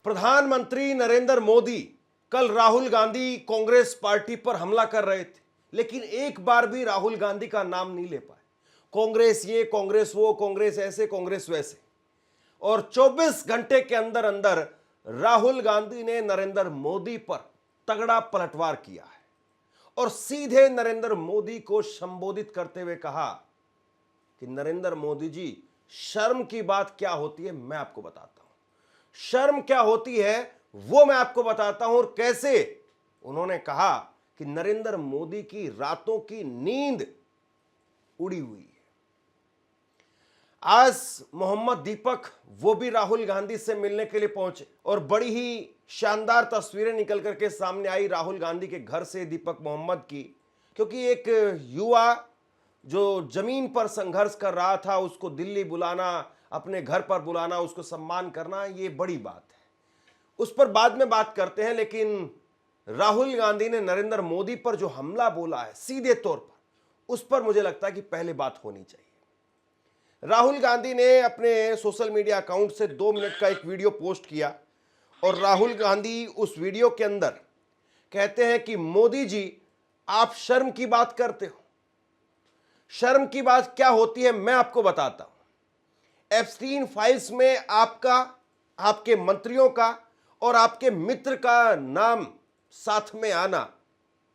प्रधानमंत्री नरेंद्र मोदी कल राहुल गांधी कांग्रेस पार्टी पर हमला कर रहे थे, लेकिन एक बार भी राहुल गांधी का नाम नहीं ले पाए। कांग्रेस ये, कांग्रेस वो, कांग्रेस ऐसे, कांग्रेस वैसे। और 24 घंटे के अंदर अंदर राहुल गांधी ने नरेंद्र मोदी पर तगड़ा पलटवार किया है और सीधे नरेंद्र मोदी को संबोधित करते हुए कहा कि नरेंद्र मोदी जी, शर्म की बात क्या होती है मैं आपको बताता हूं। शर्म क्या होती है वो मैं आपको बताता हूं। और कैसे उन्होंने कहा कि नरेंद्र मोदी की रातों की नींद उड़ी हुई है। आज मोहम्मद दीपक वो भी राहुल गांधी से मिलने के लिए पहुंचे और बड़ी ही शानदार तस्वीरें निकल करके सामने आई राहुल गांधी के घर से दीपक मोहम्मद की, क्योंकि एक युवा जो जमीन पर संघर्ष कर रहा था उसको दिल्ली बुलाना, अपने घर पर बुलाना, उसको सम्मान करना, ये बड़ी बात है। उस पर बाद में बात करते हैं, लेकिन राहुल गांधी ने नरेंद्र मोदी पर जो हमला बोला है सीधे तौर पर, उस पर मुझे लगता है कि पहले बात होनी चाहिए। राहुल गांधी ने अपने सोशल मीडिया अकाउंट से 2 मिनट का एक वीडियो पोस्ट किया और राहुल गांधी उस वीडियो के अंदर कहते हैं कि मोदी जी, आप शर्म की बात करते हो। शर्म की बात क्या होती है मैं आपको बताता हूं। एप्स्टीन फाइल्स में आपका, आपके मंत्रियों का और आपके मित्र का नाम साथ में आना,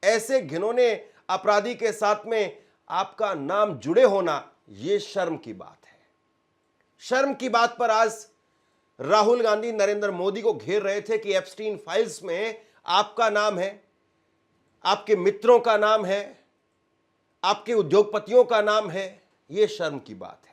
ऐसे घिनौने अपराधी के साथ में आपका नाम जुड़े होना, यह शर्म की बात है। शर्म की बात पर आज राहुल गांधी नरेंद्र मोदी को घेर रहे थे कि एप्स्टीन फाइल्स में आपका नाम है, आपके मित्रों का नाम है, आपके उद्योगपतियों का नाम है। यह शर्म की बात है।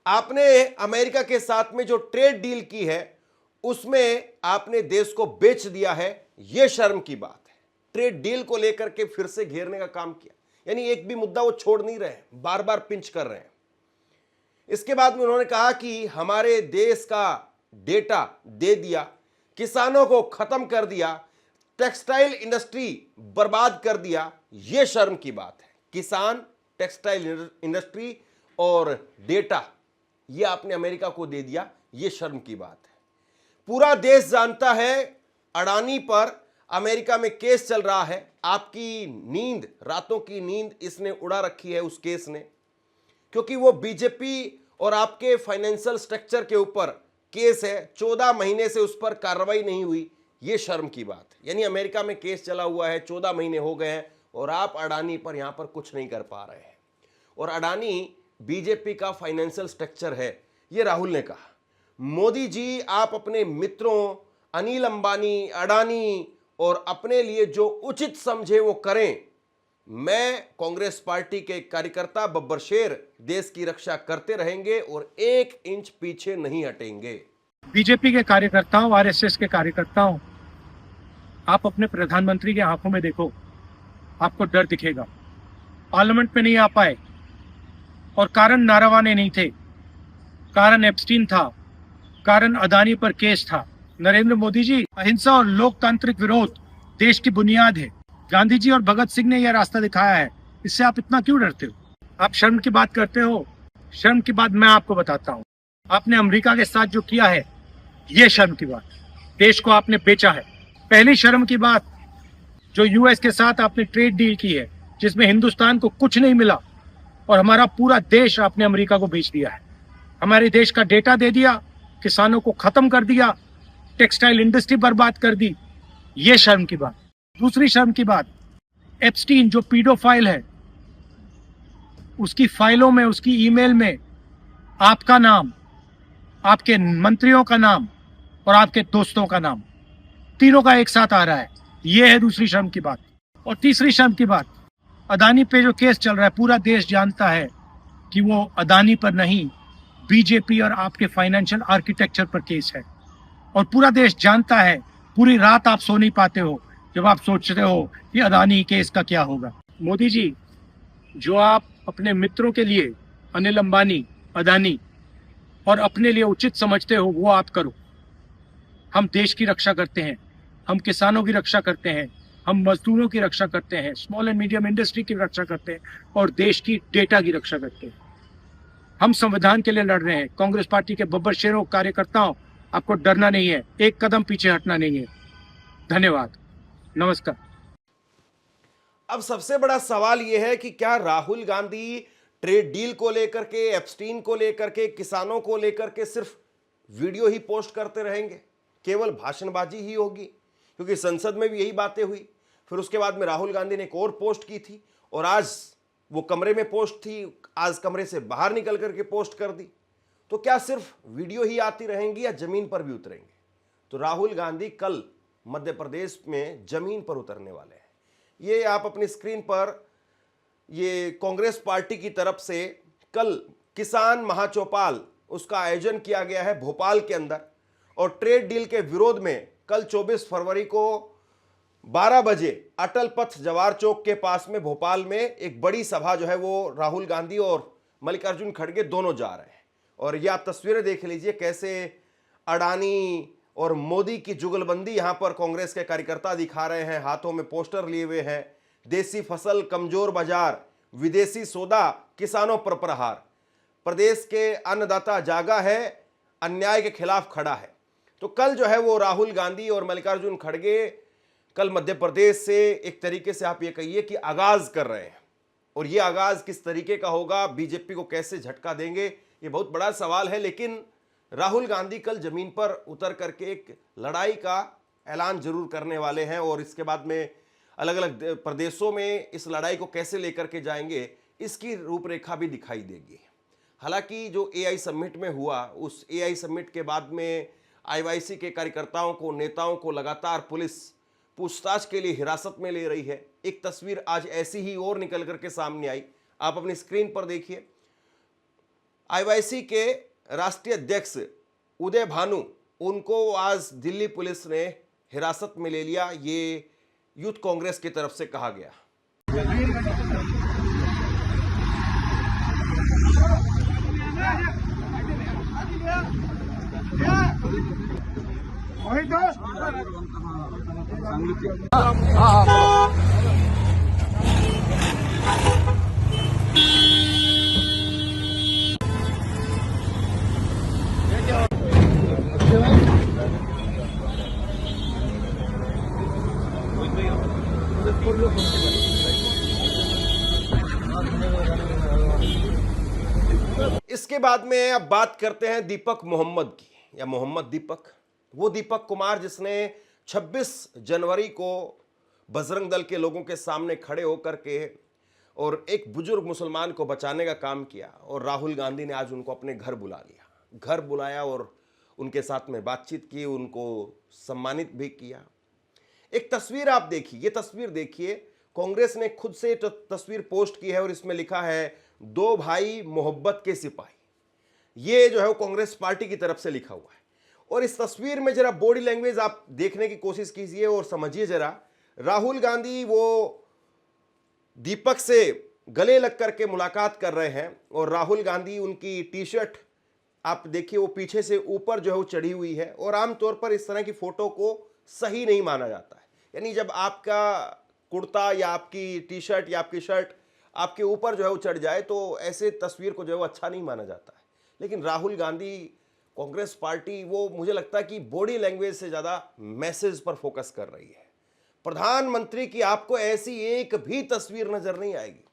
आपने अमेरिका के साथ में जो ट्रेड डील की है उसमें आपने देश को बेच दिया है, यह शर्म की बात है। ट्रेड डील को लेकर के फिर से घेरने का काम किया, यानी एक भी मुद्दा वो छोड़ नहीं रहे, बार बार पिंच कर रहे हैं। इसके बाद में उन्होंने कहा कि हमारे देश का डेटा दे दिया, किसानों को खत्म कर दिया, टेक्सटाइल इंडस्ट्री बर्बाद कर दिया। यह शर्म की बात है। किसान, टेक्सटाइल इंडस्ट्री और डेटा, यह आपने अमेरिका को दे दिया, यह शर्म की बात है। पूरा देश जानता है अडानी पर अमेरिका में केस चल रहा है। आपकी नींद, रातों की नींद इसने उड़ा रखी है उस केस ने, क्योंकि वो बीजेपी और आपके फाइनेंशियल स्ट्रक्चर के ऊपर केस है। 14 महीने से उस पर कार्रवाई नहीं हुई, ये शर्म की बात है। यानी अमेरिका में केस चला हुआ है, 14 महीने हो गए हैं और आप अडानी पर यहां पर कुछ नहीं कर पा रहे हैं। और अडानी बीजेपी का फाइनेंशियल स्ट्रक्चर है, ये राहुल ने कहा। मोदी जी, आप अपने मित्रों अनिल अंबानी, अडानी और अपने लिए जो उचित समझे वो करें। मैं कांग्रेस पार्टी के कार्यकर्ता बब्बर शेर देश की रक्षा करते रहेंगे और 1 इंच पीछे नहीं हटेंगे। बीजेपी के कार्यकर्ताओं, आरएसएस के कार्यकर्ताओं, आप अपने प्रधानमंत्री की आंखों में देखो, आपको डर दिखेगा। पार्लियामेंट में नहीं आ पाए और कारण नारावाने नहीं थे, कारण एप्स्टीन था, कारण अदानी पर केस था। नरेंद्र मोदी जी, अहिंसा और लोकतांत्रिक विरोध देश की बुनियाद है। गांधी जी और भगत सिंह ने यह रास्ता दिखाया है, इससे आप इतना क्यों डरते हो? आप शर्म की बात करते हो। शर्म की बात मैं आपको बताता हूँ। आपने अमेरिका के साथ जो किया है, यह शर्म की बात। देश को आपने बेचा है। पहली शर्म की बात, जो यूएस के साथ आपने ट्रेड डील की है जिसमें हिंदुस्तान को कुछ नहीं मिला और हमारा पूरा देश आपने अमेरिका को बेच दिया है। हमारे देश का डेटा दे दिया, किसानों को खत्म कर दिया, टेक्सटाइल इंडस्ट्री बर्बाद कर दी। ये शर्म की बात। दूसरी शर्म की बात, एप्स्टीन जो पीडोफाइल है, उसकी फाइलों में, उसकी ईमेल में आपका नाम, आपके मंत्रियों का नाम और आपके दोस्तों का नाम, तीनों का एक साथ आ रहा है। यह है दूसरी शर्म की बात। और तीसरी शर्म की बात, अदानी पे जो केस चल रहा है, पूरा देश जानता है कि वो अदानी पर नहीं, बीजेपी और आपके फाइनेंशियल आर्किटेक्चर पर केस है। और पूरा देश जानता है, पूरी रात आप सो नहीं पाते हो जब आप सोचते हो कि अदानी केस का क्या होगा। मोदी जी, जो आप अपने मित्रों के लिए अनिल अंबानी, अदानी और अपने लिए उचित समझते हो वो आप करो। हम देश की रक्षा करते हैं, हम किसानों की रक्षा करते हैं, हम मजदूरों की रक्षा करते हैं, स्मॉल एंड मीडियम इंडस्ट्री की रक्षा करते हैं और देश की डेटा की रक्षा करते हैं। हम संविधान के लिए लड़ रहे हैं। कांग्रेस पार्टी के बब्बर शेरों कार्यकर्ताओं आपको डरना नहीं है, एक कदम पीछे हटना नहीं है। धन्यवाद, नमस्कार। अब सबसे बड़ा सवाल यह है कि क्या राहुल गांधी ट्रेड डील को लेकर के, एप्स्टीन को लेकर के, किसानों को लेकर के सिर्फ वीडियो ही पोस्ट करते रहेंगे, केवल भाषणबाजी ही होगी? क्योंकि संसद में भी यही बातें हुई, फिर उसके बाद में राहुल गांधी ने एक और पोस्ट की थी, और आज वो कमरे में पोस्ट थी, आज कमरे से बाहर निकल करके पोस्ट कर दी। तो क्या सिर्फ वीडियो ही आती रहेंगी या जमीन पर भी उतरेंगे? तो राहुल गांधी कल मध्य प्रदेश में जमीन पर उतरने वाले हैं। ये आप अपनी स्क्रीन पर, ये कांग्रेस पार्टी की तरफ से कल किसान महाचौपाल उसका आयोजन किया गया है भोपाल के अंदर, और ट्रेड डील के विरोध में कल 24 फरवरी को 12 बजे अटल पथ जवाहर चौक के पास में भोपाल में एक बड़ी सभा जो है वो राहुल गांधी और मल्लिकार्जुन खड़गे दोनों जा रहे हैं। और ये आप तस्वीरें देख लीजिए कैसे अडानी और मोदी की जुगलबंदी यहां पर कांग्रेस के कार्यकर्ता दिखा रहे हैं, हाथों में पोस्टर लिए हुए हैं। देसी फसल कमजोर बाजार, विदेशी सौदा किसानों पर प्रहार, प्रदेश के अन्नदाता जागा है, अन्याय के खिलाफ खड़ा है। तो कल जो है वो राहुल गांधी और मल्लिकार्जुन खड़गे कल मध्य प्रदेश से एक तरीके से आप ये कहिए कि आगाज कर रहे हैं, और ये आगाज किस तरीके का होगा, बीजेपी को कैसे झटका देंगे, ये बहुत बड़ा सवाल है। लेकिन राहुल गांधी कल जमीन पर उतर करके एक लड़ाई का ऐलान जरूर करने वाले हैं, और इसके बाद में अलग अलग प्रदेशों में इस लड़ाई को कैसे लेकर के जाएंगे, इसकी रूपरेखा भी दिखाई देगी। हालांकि जो एआई समिट में हुआ, उस एआई समिट के बाद में आईवाईसी के कार्यकर्ताओं को, नेताओं को लगातार पुलिस पूछताछ के लिए हिरासत में ले रही है। एक तस्वीर आज ऐसी ही और निकल करके सामने आई, आप अपनी स्क्रीन पर देखिए। आईवाईसी के राष्ट्रीय अध्यक्ष उदय भानु, उनको आज दिल्ली पुलिस ने हिरासत में ले लिया, ये यूथ कांग्रेस की तरफ से कहा गया। इसके बाद में अब बात करते हैं दीपक मोहम्मद की, या मोहम्मद दीपक, वो दीपक कुमार जिसने 26 जनवरी को बजरंग दल के लोगों के सामने खड़े होकर के और एक बुजुर्ग मुसलमान को बचाने का काम किया, और राहुल गांधी ने आज उनको अपने घर बुला लिया, घर बुलाया और उनके साथ में बातचीत की, उनको सम्मानित भी किया। एक तस्वीर आप देखिए, ये तस्वीर देखिए, कांग्रेस ने खुद से तस्वीर पोस्ट की है और इसमें लिखा है, दो भाई मोहब्बत के सिपाही। ये जो है वो कांग्रेस पार्टी की तरफ से लिखा हुआ है। और इस तस्वीर में जरा बॉडी लैंग्वेज आप देखने की कोशिश कीजिए और समझिए जरा, राहुल गांधी वो दीपक से गले लग करके मुलाकात कर रहे हैं, और राहुल गांधी उनकी टी शर्ट आप देखिए वो पीछे से ऊपर जो है वो चढ़ी हुई है, और आमतौर पर इस तरह की फोटो को सही नहीं माना जाता है। यानी जब आपका कुर्ता या आपकी टी शर्ट या आपकी शर्ट आपके ऊपर जो है वो चढ़ जाए तो ऐसे तस्वीर को जो है वो अच्छा नहीं माना जाता है। लेकिन राहुल गांधी, कांग्रेस पार्टी, वो मुझे लगता है कि बॉडी लैंग्वेज से ज़्यादा मैसेज पर फोकस कर रही है। प्रधानमंत्री की आपको ऐसी एक भी तस्वीर नजर नहीं आएगी।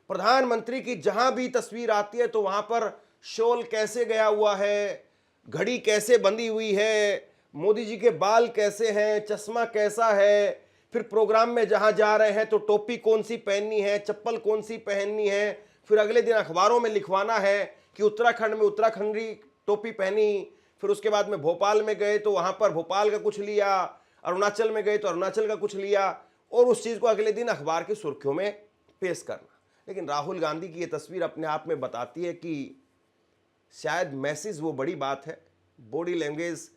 प्रधानमंत्री की जहां भी तस्वीर आती है तो वहां पर शॉल कैसे गया हुआ है, घड़ी कैसे बंधी हुई है, मोदी जी के बाल कैसे हैं, चश्मा कैसा है, फिर प्रोग्राम में जहां जा रहे हैं तो टोपी कौन सी पहननी है, चप्पल कौन सी पहननी है, फिर अगले दिन अखबारों में लिखवाना है कि उत्तराखंड में उत्तराखंडी टोपी पहनी, फिर उसके बाद में भोपाल में गए तो वहां पर भोपाल का कुछ लिया, अरुणाचल में गए तो अरुणाचल का कुछ लिया, और उस चीज को अगले दिन अखबार की सुर्खियों में पेश करना। लेकिन राहुल गांधी की ये तस्वीर अपने आप में बताती है कि शायद मैसेज वो बड़ी बात है, बॉडी लैंग्वेज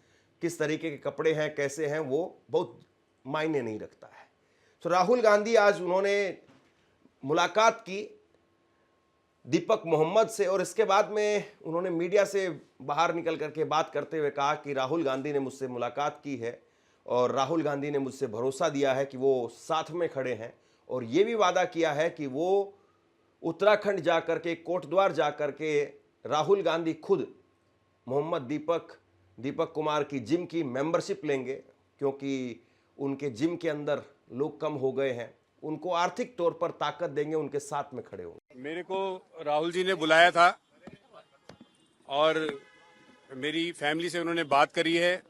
किस तरीके के कपड़े हैं, कैसे हैं, वो बहुत मायने नहीं रखता है। तो राहुल गांधी आज उन्होंने मुलाकात की दीपक मोहम्मद से, और इसके बाद में उन्होंने मीडिया से बाहर निकल करके बात करते हुए कहा कि राहुल गांधी ने मुझसे मुलाकात की है और राहुल गांधी ने मुझसे भरोसा दिया है कि वो साथ में खड़े हैं, और ये भी वादा किया है कि वो उत्तराखंड जाकर के, कोटद्वार जाकर के राहुल गांधी खुद मोहम्मद दीपक दीपक कुमार की जिम की मेंबरशिप लेंगे, क्योंकि उनके जिम के अंदर लोग कम हो गए हैं, उनको आर्थिक तौर पर ताकत देंगे, उनके साथ में खड़े होंगे। मेरे को राहुल जी ने बुलाया था और मेरी फैमिली से उन्होंने बात करी है।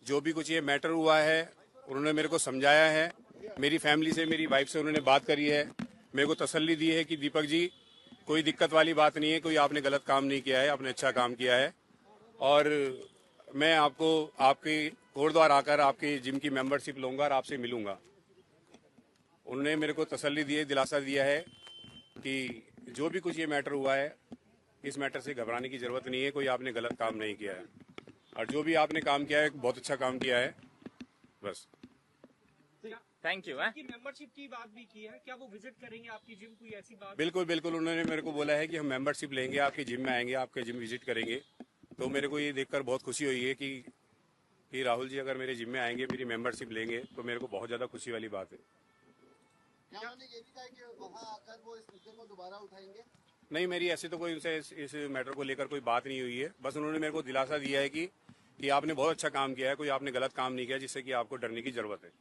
जो भी कुछ ये मैटर हुआ है उन्होंने मेरे को समझाया है। मेरी फैमिली से, मेरी वाइफ से उन्होंने बात करी है, मेरे को तसल्ली दी है कि दीपक जी कोई दिक्कत वाली बात नहीं है, कोई आपने गलत काम नहीं किया है, आपने अच्छा काम किया है और मैं आपको आपके कोटद्वार आकर आपके जिम की मेंबरशिप लूंगा और आपसे मिलूंगा। उन्होंने मेरे को तसल्ली दी है, दिलासा दिया है कि जो भी कुछ ये मैटर हुआ है इस मैटर से घबराने की जरूरत नहीं है, कोई आपने गलत काम नहीं किया है और जो भी आपने काम किया है बहुत अच्छा काम किया है। बस थैंक यू। की मेंबरशिप की बात भी की है, क्या वो विजिट करेंगे आपकी जिम, कोई ऐसी बात? बिल्कुल बिल्कुल, उन्होंने मेरे को बोला है कि हम मेंबरशिप लेंगे, आपके जिम में आएंगे, आपके जिम विजिट करेंगे। तो मेरे को ये देखकर बहुत खुशी हुई है कि राहुल जी अगर मेरे जिम में आएंगे, मेरी मेंबरशिप लेंगे, तो मेरे को बहुत ज़्यादा खुशी वाली बात है। क्या उन्होंने ये भी कहा कि वहां आकर वो इस मुद्दे को दोबारा उठाएंगे? नहीं, मेरी ऐसे तो कोई उनसे इस मैटर को लेकर कोई बात नहीं हुई है। बस उन्होंने मेरे को दिलासा दिया है कि आपने बहुत अच्छा काम किया है, कोई आपने गलत काम नहीं किया जिससे कि आपको डरने की जरूरत है।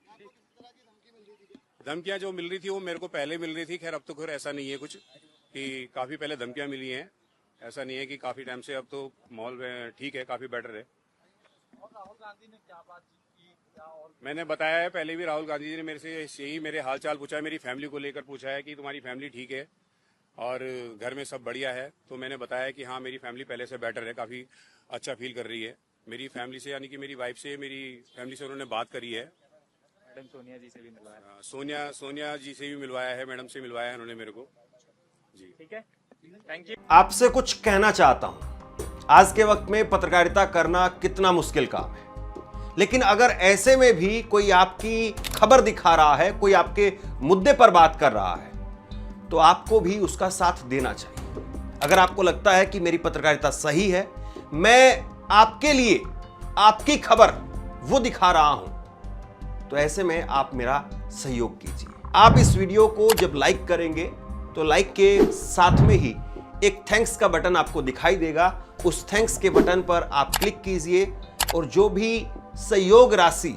आपको किस तरह की धमकी मिल रही थी? धमकियां जो मिल रही थी वो मेरे को पहले मिल रही थी। खैर अब तो खैर ऐसा नहीं है कुछ कि काफ़ी पहले धमकियां मिली हैं, ऐसा नहीं है कि काफ़ी टाइम से। अब तो माहौल ठीक है, काफ़ी बेटर है। और राहुल गांधी ने क्या बात की, क्या और मैंने बताया है पहले भी, राहुल गांधी जी ने मेरे से यही मेरे हाल चाल पूछा है, मेरी फैमिली को लेकर पूछा है कि तुम्हारी फैमिली ठीक है और घर में सब बढ़िया है। तो मैंने बताया कि हाँ, मेरी फैमिली पहले से बेटर है, काफ़ी अच्छा फील कर रही है। मेरी फैमिली से, यानी कि मेरी वाइफ से, मेरी फैमिली से उन्होंने बात करी है। मैडम सोनिया जी से भी मिलवाया? सोनिया जी से भी मिलवाया है, मैडम से मिलवाया है उन्होंने मेरे को जी। ठीक है, थैंक यू। आपसे कुछ कहना चाहता हूं। आज के वक्त में पत्रकारिता करना कितना मुश्किल काम है, लेकिन अगर ऐसे में भी कोई आपकी खबर दिखा रहा है, कोई आपके मुद्दे पर बात कर रहा है, तो आपको भी उसका साथ देना चाहिए। अगर आपको लगता है कि मेरी पत्रकारिता सही है, मैं आपके लिए आपकी खबर वो दिखा रहा हूं, तो ऐसे में आप मेरा सहयोग कीजिए। आप इस वीडियो को जब लाइक करेंगे तो लाइक के साथ में ही एक थैंक्स का बटन आपको दिखाई देगा। उस थैंक्स के बटन पर आप क्लिक कीजिए और जो भी सहयोग राशि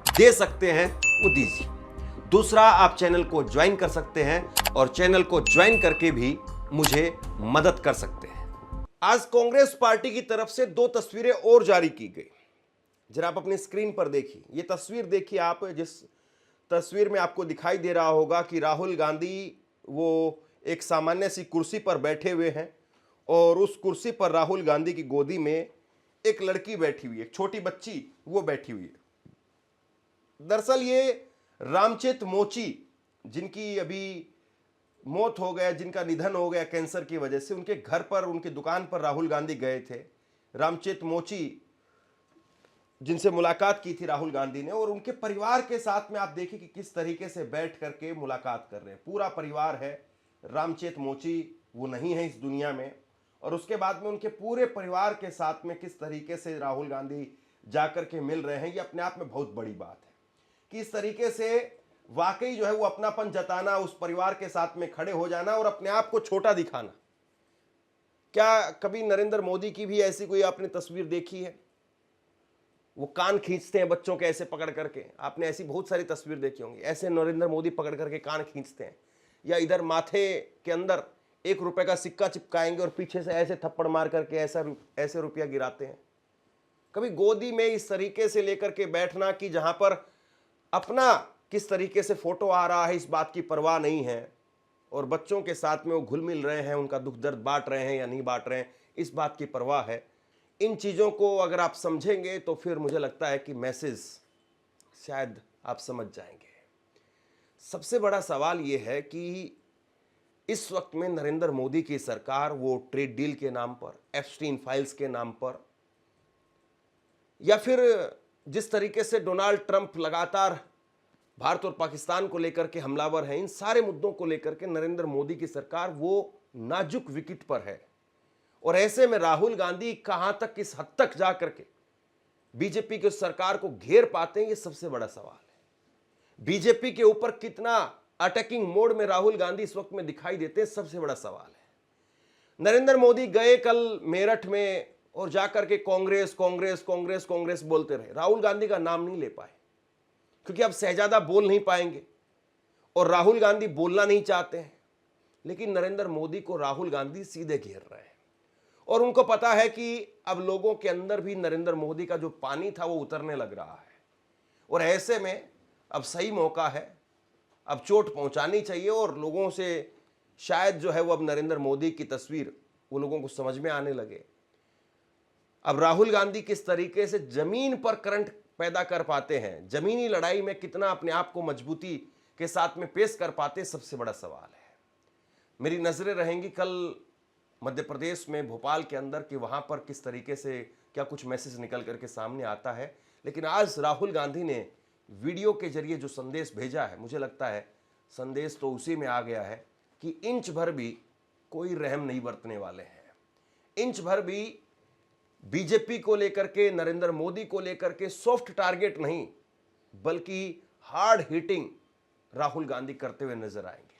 दे सकते हैं वो दीजिए। दूसरा, आप चैनल को ज्वाइन कर सकते हैं और चैनल को ज्वाइन करके भी मुझे मदद कर सकते हैं। आज कांग्रेस पार्टी की तरफ से 2 तस्वीरें और जारी की गई। जरा आप अपनी स्क्रीन पर देखिए, ये तस्वीर देखिए आप, जिस तस्वीर में आपको दिखाई दे रहा होगा कि राहुल गांधी वो एक सामान्य सी कुर्सी पर बैठे हुए हैं और उस कुर्सी पर राहुल गांधी की गोदी में एक लड़की बैठी हुई है, एक छोटी बच्ची वो बैठी हुई है। दरअसल ये रामचेत मोची, जिनकी अभी मौत हो गया, जिनका निधन हो गया कैंसर की वजह से, उनके घर पर, उनकी दुकान पर राहुल गांधी गए थे। रामचेत मोची जिनसे मुलाकात की थी राहुल गांधी ने, और उनके परिवार के साथ में आप देखिए कि किस तरीके से बैठ करके मुलाकात कर रहे हैं। पूरा परिवार है। रामचेत मोची वो नहीं है इस दुनिया में, और उसके बाद में उनके पूरे परिवार के साथ में किस तरीके से राहुल गांधी जाकर के मिल रहे हैं, ये अपने आप में बहुत बड़ी बात है कि इस तरीके से वाकई जो है वो अपनापन जताना, उस परिवार के साथ में खड़े हो जाना और अपने आप को छोटा दिखाना। क्या कभी नरेंद्र मोदी की भी ऐसी कोई आपने तस्वीर देखी है? वो कान खींचते हैं बच्चों के ऐसे पकड़ करके, आपने ऐसी बहुत सारी तस्वीर देखी होंगी। ऐसे नरेंद्र मोदी पकड़ करके कान खींचते हैं, या इधर माथे के अंदर 1 रुपए का सिक्का चिपकाएंगे और पीछे से ऐसे थप्पड़ मार करके ऐसे रुपया गिराते हैं। कभी गोदी में इस तरीके से लेकर के बैठना कि जहां पर अपना किस तरीके से फोटो आ रहा है इस बात की परवाह नहीं है, और बच्चों के साथ में वो घुल मिल रहे हैं, उनका दुख दर्द बांट रहे हैं या नहीं बांट रहे हैं, इस बात की परवाह है। इन चीज़ों को अगर आप समझेंगे तो फिर मुझे लगता है कि मैसेज शायद आप समझ जाएंगे। सबसे बड़ा सवाल ये है कि इस वक्त में नरेंद्र मोदी की सरकार वो ट्रेड डील के नाम पर, एप्स्टीन फाइल्स के नाम पर, या फिर जिस तरीके से डोनाल्ड ट्रंप लगातार भारत और पाकिस्तान को लेकर के हमलावर हैं, इन सारे मुद्दों को लेकर के नरेंद्र मोदी की सरकार वो नाजुक विकेट पर है। और ऐसे में राहुल गांधी कहां तक, किस हद तक जा करके बीजेपी की सरकार को घेर पाते हैं, ये सबसे बड़ा सवाल है। बीजेपी के ऊपर कितना अटैकिंग मोड में राहुल गांधी इस वक्त में दिखाई देते हैं, सबसे बड़ा सवाल है। नरेंद्र मोदी गए कल मेरठ में और जाकर के कांग्रेस कांग्रेस कांग्रेस कांग्रेस बोलते रहे, राहुल गांधी का नाम नहीं ले पाए, क्योंकि अब शहजादा बोल नहीं पाएंगे और राहुल गांधी बोलना नहीं चाहते हैं। लेकिन नरेंद्र मोदी को राहुल गांधी सीधे घेर रहे हैं और उनको पता है कि अब लोगों के अंदर भी नरेंद्र मोदी का जो पानी था वो उतरने लग रहा है और ऐसे में अब सही मौका है, अब चोट पहुंचानी चाहिए और लोगों से शायद जो है वो अब नरेंद्र मोदी की तस्वीर वो लोगों को समझ में आने लगे। अब राहुल गांधी किस तरीके से जमीन पर करंट पैदा कर पाते हैं, जमीनी लड़ाई में कितना अपने आप को मजबूती के साथ में पेश कर पाते, सबसे बड़ा सवाल है। मेरी नजरें रहेंगी कल मध्य प्रदेश में भोपाल के अंदर कि वहां पर किस तरीके से क्या कुछ मैसेज निकल करके सामने आता है। लेकिन आज राहुल गांधी ने वीडियो के जरिए जो संदेश भेजा है, मुझे लगता है संदेश तो उसी में आ गया है कि इंच भर भी कोई रहम नहीं बरतने वाले हैं, इंच भर भी बीजेपी को लेकर के, नरेंद्र मोदी को लेकर के सॉफ्ट टारगेट नहीं बल्कि हार्ड हिटिंग राहुल गांधी करते हुए नजर आएंगे।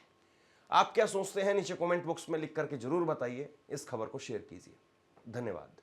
आप क्या सोचते हैं नीचे कमेंट बॉक्स में लिख करके जरूर बताइए। इस खबर को शेयर कीजिए। धन्यवाद।